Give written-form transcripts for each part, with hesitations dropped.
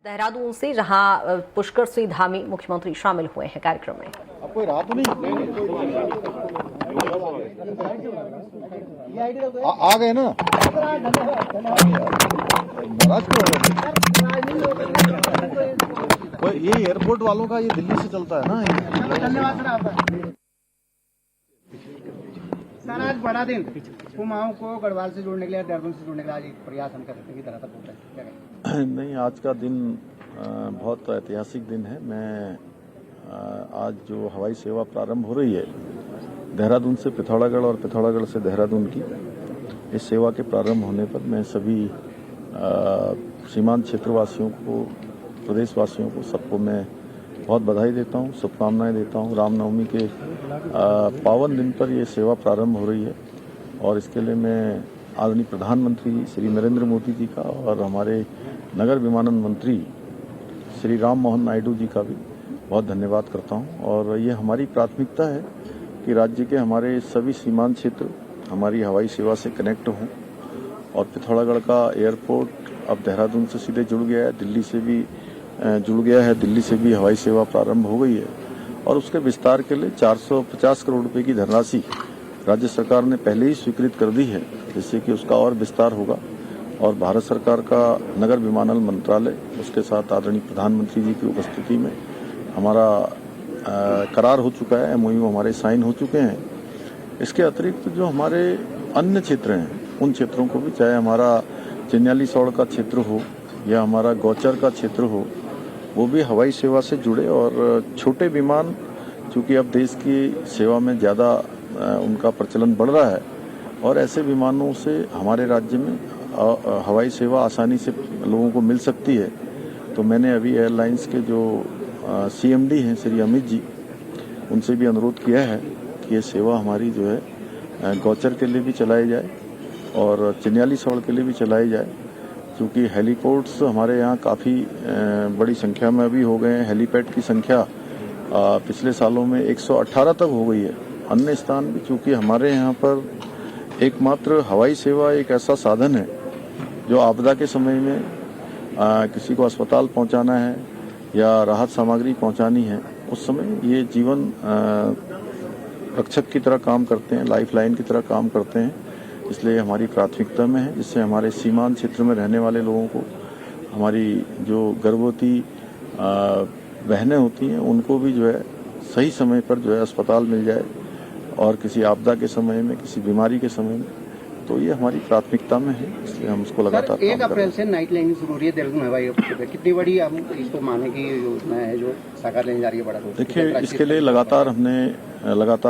देहरादून से जहां पुष्कर सिंह धामी मुख्यमंत्री शामिल हुए हैं कार्यक्रम में। अब कोई रात नहीं आ गए ना, नाराज क्यों? ये एयरपोर्ट वालों का ये दिल्ली से चलता है ना। धन्यवाद सर, आज बड़ा दिन कुमाऊं को गढ़वाल से जोड़ने के लिए, देहरादून से जोड़ने के लिए आज एक प्रयास हम कर सकते हैं कि धरातल पहुंचा है। नहीं, आज का दिन बहुत ऐतिहासिक दिन है। मैं आज जो हवाई सेवा प्रारंभ हो रही है देहरादून से पिथौरागढ़ और पिथौरागढ़ से देहरादून की, इस सेवा के प्रारंभ होने पर मैं सभी सीमांत क्षेत्रवासियों को, प्रदेशवासियों को, सबको मैं बहुत बधाई देता हूँ, शुभकामनाएं देता हूँ। रामनवमी के पावन दिन पर यह सेवा प्रारंभ हो रही है और इसके लिए मैं आदरणीय प्रधानमंत्री श्री नरेंद्र मोदी जी का और हमारे नगर विमानन मंत्री श्री राम मोहन नायडू जी का भी बहुत धन्यवाद करता हूं। और ये हमारी प्राथमिकता है कि राज्य के हमारे सभी सीमांत क्षेत्र हमारी हवाई सेवा से कनेक्ट हों और पिथौरागढ़ का एयरपोर्ट अब देहरादून से सीधे जुड़ गया है, दिल्ली से भी जुड़ गया है, दिल्ली से भी हवाई सेवा प्रारंभ हो गई है और उसके विस्तार के लिए 450 करोड़ रुपए की धनराशि राज्य सरकार ने पहले ही स्वीकृत कर दी है, जिससे कि उसका और विस्तार होगा। और भारत सरकार का नगर विमानन मंत्रालय, उसके साथ आदरणीय प्रधानमंत्री जी की उपस्थिति में हमारा करार हो चुका है, MOU हमारे साइन हो चुके हैं। इसके अतिरिक्त जो हमारे अन्य क्षेत्र हैं, उन क्षेत्रों को भी, चाहे हमारा चिन्याली सौड़ का क्षेत्र हो या हमारा गौचर का क्षेत्र हो, वो भी हवाई सेवा से जुड़े। और छोटे विमान, चूंकि अब देश की सेवा में ज़्यादा उनका प्रचलन बढ़ रहा है और ऐसे विमानों से हमारे राज्य में हवाई सेवा आसानी से लोगों को मिल सकती है। तो मैंने अभी एयरलाइंस के जो CMD हैं श्री अमित जी, उनसे भी अनुरोध किया है कि ये सेवा हमारी जो है गौचर के लिए भी चलाई जाए और चिन्याली सौड़ के लिए भी चलाई जाए, क्योंकि हेलीपोर्ट्स हमारे यहाँ काफ़ी बड़ी संख्या में अभी हो गए हैं। हेलीपैड की संख्या पिछले सालों में 118 तक हो गई है। अन्य स्थान भी, चूंकि हमारे यहाँ पर एकमात्र हवाई सेवा एक ऐसा साधन है जो आपदा के समय में किसी को अस्पताल पहुंचाना है या राहत सामग्री पहुंचानी है, उस समय ये जीवन रक्षक की तरह काम करते हैं, लाइफ लाइन की तरह काम करते हैं। इसलिए हमारी प्राथमिकता में है, जिससे हमारे सीमांत क्षेत्र में रहने वाले लोगों को, हमारी जो गर्भवती बहनें होती हैं, उनको भी जो है सही समय पर जो है अस्पताल मिल जाए और किसी आपदा के समय में, किसी बीमारी के समय में, तो ये हमारी प्राथमिकता में है। इसलिए हम उसको लगातार 1 अप्रैल से नाइट लैंडिंग शुरू हो रही है देहरादून हवाई अड्डे पे। कितनी बड़ी हम इसको माने की योजना है जो साकार लेने जा रही है? बड़ा देखिए, इसके लिए लगातार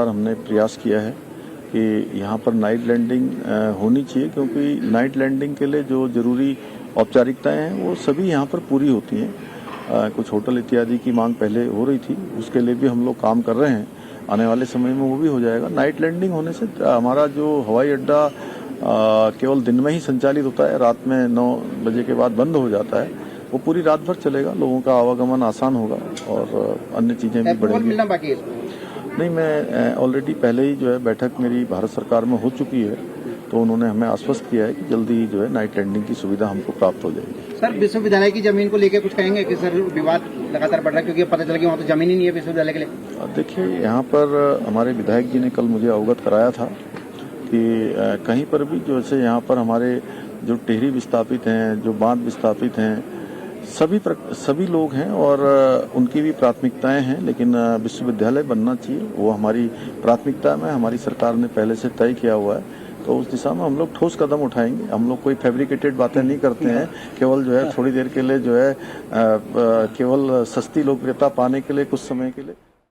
हमने प्रयास किया है कि यहाँ पर नाइट लैंडिंग होनी चाहिए, क्योंकि नाइट लैंडिंग के लिए जो जरूरी औपचारिकताएं हैं वो सभी यहाँ पर पूरी होती हैं। कुछ होटल इत्यादि की मांग पहले हो रही थी, उसके लिए भी हम लोग काम कर रहे हैं। आने वाले समय में वो भी हो जाएगा। नाइट लैंडिंग होने से हमारा जो हवाई अड्डा केवल दिन में ही संचालित होता है, रात में 9 बजे के बाद बंद हो जाता है, वो पूरी रात भर चलेगा, लोगों का आवागमन आसान होगा और अन्य चीजें भी बढ़ेंगी। मिलना बाकी है नहीं, मैं ऑलरेडी पहले ही जो है बैठक मेरी भारत सरकार में हो चुकी है, तो उन्होंने हमें आश्वस्त किया है कि जल्दी जो है नाइट लैंडिंग की सुविधा हमको प्राप्त हो जाएगी। सर, विश्वविद्यालय की जमीन को लेकर कुछ कहेंगे कि सर विवाद लगातार बढ़ रहा है, क्योंकि पता चला कि वहाँ तो जमीन ही नहीं है विश्वविद्यालय के लिए। देखिए, यहाँ पर हमारे विधायक जी ने कल मुझे अवगत कराया था कि कहीं पर भी, जैसे यहाँ पर हमारे जो टेहरी विस्थापित हैं, जो बांध विस्थापित हैं, सभी लोग हैं और उनकी भी प्राथमिकताएं हैं, लेकिन विश्वविद्यालय बनना चाहिए, वो हमारी प्राथमिकता में हमारी सरकार ने पहले से तय किया हुआ है। तो उस दिशा में हम लोग ठोस कदम उठाएंगे। हम लोग कोई फैब्रिकेटेड बातें नहीं करते हैं, केवल जो है थोड़ी देर के लिए जो है केवल सस्ती लोकप्रियता पाने के लिए, कुछ समय के लिए।